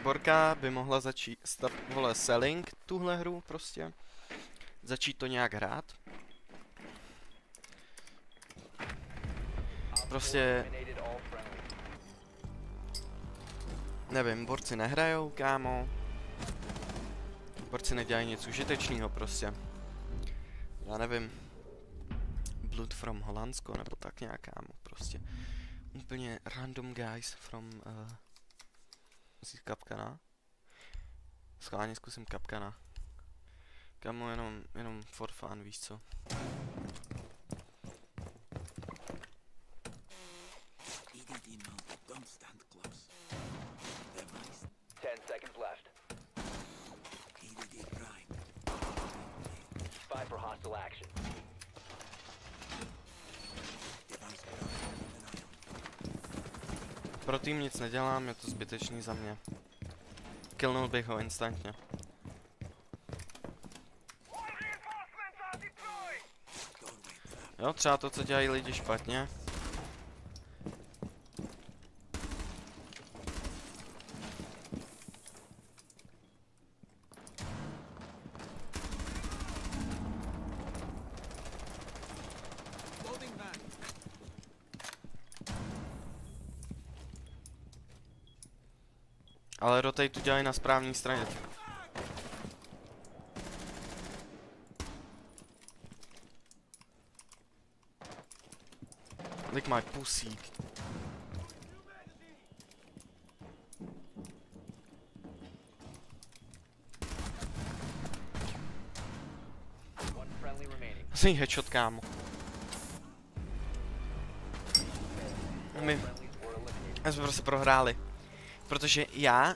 Borka by mohla začít, vole, selling tuhle hru prostě. Začít to nějak hrát. Prostě... Nevím, borci nehrajou, kámo. Borci nedělají nic užitečného prostě. Já nevím. Blood from Holandsko, nebo tak nějak, kámo, prostě. Úplně random guys from... Musíš Kapkana? Schválně zkusím Kapkana. Kámo, jenom for fun, víš co? Pro tým nic nedělám, je to zbytečný za mě. Killnul bych ho instantně. Jo, třeba to, co dělají lidi špatně. Ale rotate tu dělají na správné straně. Lick my pussy. Asi headshot, kámo. My jsme prostě prohráli. Protože já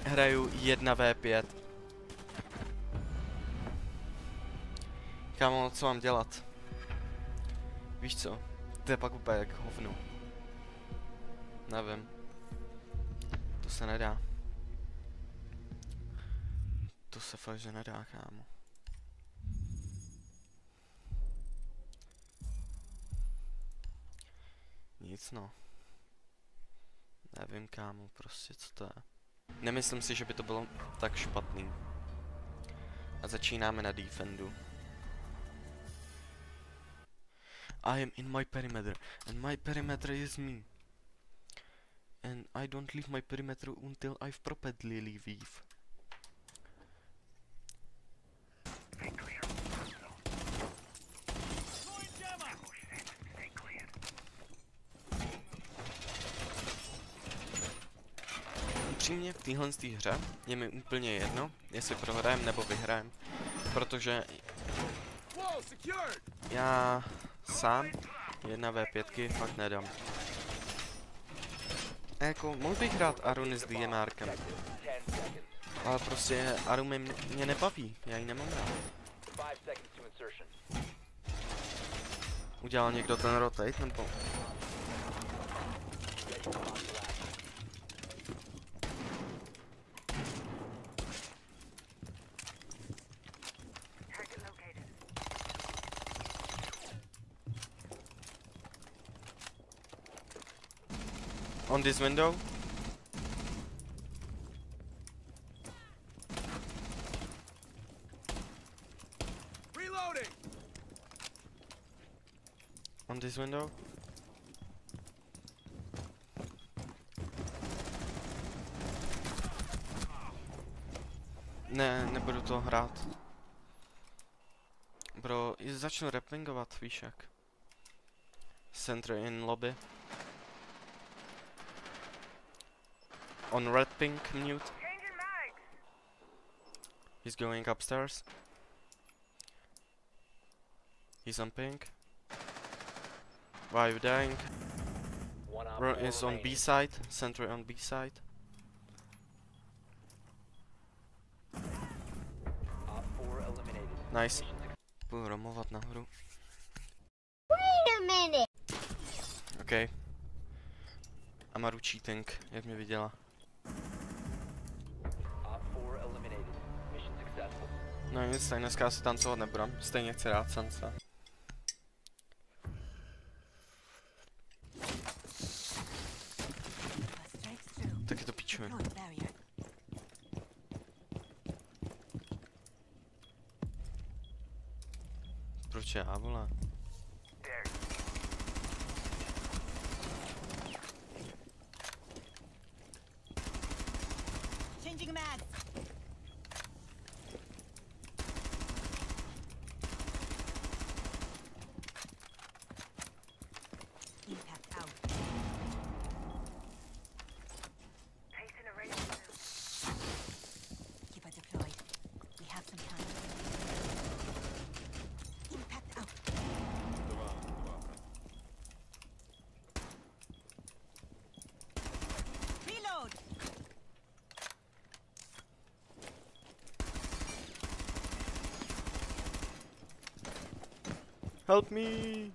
hraju 1v5. Kámo, co mám dělat? Víš co? To je pak úplně jak hovno. Nevím. To se nedá. To se fakt, že nedá, kámo. Nic no. Nevím, kámo, prostě co to je. Nemyslím si, že by to bylo tak špatný. A začínáme na defendu. I am in my perimeter, and my perimeter is me. And I don't leave my perimeter until I've properly leave. Upřímně v téhle hře je mi úplně jedno, jestli prohrajeme nebo vyhrajeme, protože já sám 1v5 fakt nedám. A jako, mohl bych hrát Aruny s DMRkem, ale prostě Aruny mě nebaví, já ji nemám rád. Udělal někdo ten rotate, nebo? On this window. Reloading. On this window. Ne, nebudu to hrát. Bro, začnu repingovat, víš jak. Center in lobby. On red pink mute. He's going upstairs. He's on pink. Why are you dying? Bro is on B side. Center on B side. Nice. Budu romovat nahoru. Wait a minute. Okay. Amaru cheating, jak mě viděla. No nic, tak dneska asi tancovat nebudu, stejně chci rád Sansa. Tak je to píčuje. Proč já, vole? Changing mag. Impact out. Keep it deployed. We have some time. Impact out. Reload. Help me!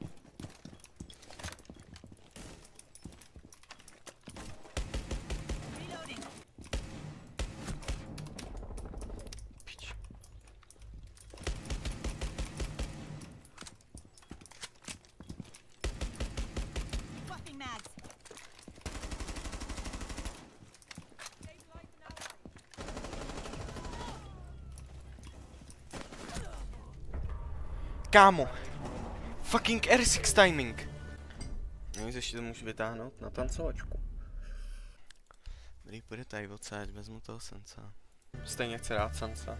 Reloading. Pič. Swapping mags. Kámo! Fucking R6 timing! Nic, ještě to můžu vytáhnout na tancovačku. Dobrý, půjde tady odsaď, vezmu toho senca. Stejně chci rád senca.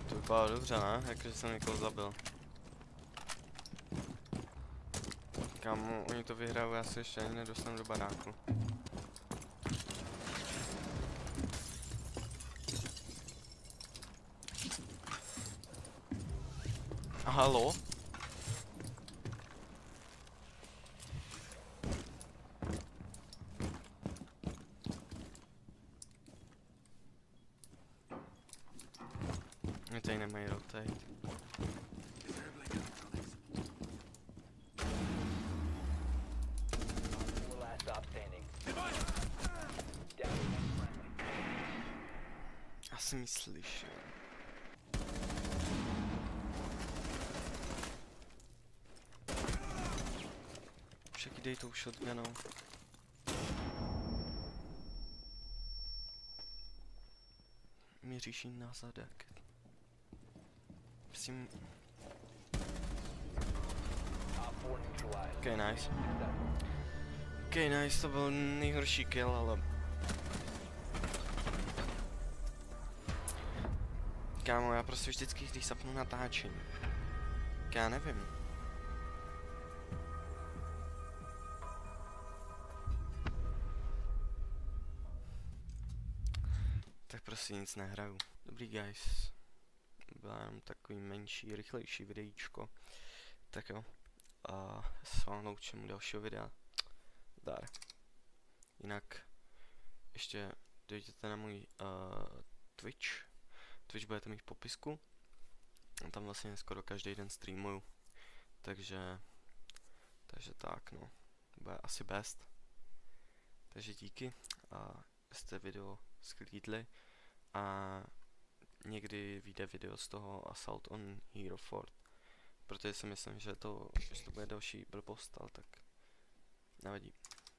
To vypadá dobře, ne? Jakože jsem někoho zabil. Kámo, oni to vyhrajou, já se ještě ani nedostanu do baráku. A halo? Mě tady nemají rotate. Já jsem ji slyšel. Však dej tou shotgunou. Měříš jí na zadek. Prosím. Ok, nice. Ok, nice, to byl nejhorší kill, ale... Kámo, já prostě vždycky, když zapnu natáčení. Tak já nevím. Tak prostě nic nehraju. Dobrý guys. Byla jenom takový menší, rychlejší videíčko. Tak jo. A s vámi loučím u dalšího videa. Dar. Jinak ještě dojděte na můj Twitch. Twitch budete mít v popisku. Tam vlastně skoro každý den streamuju. Takže tak no. Bude asi best. Takže díky. A jste video sklídli. A někdy vyjde video z toho Assault on Hero Fort. Protože si myslím, že to bude další blbost, ale tak nevadí.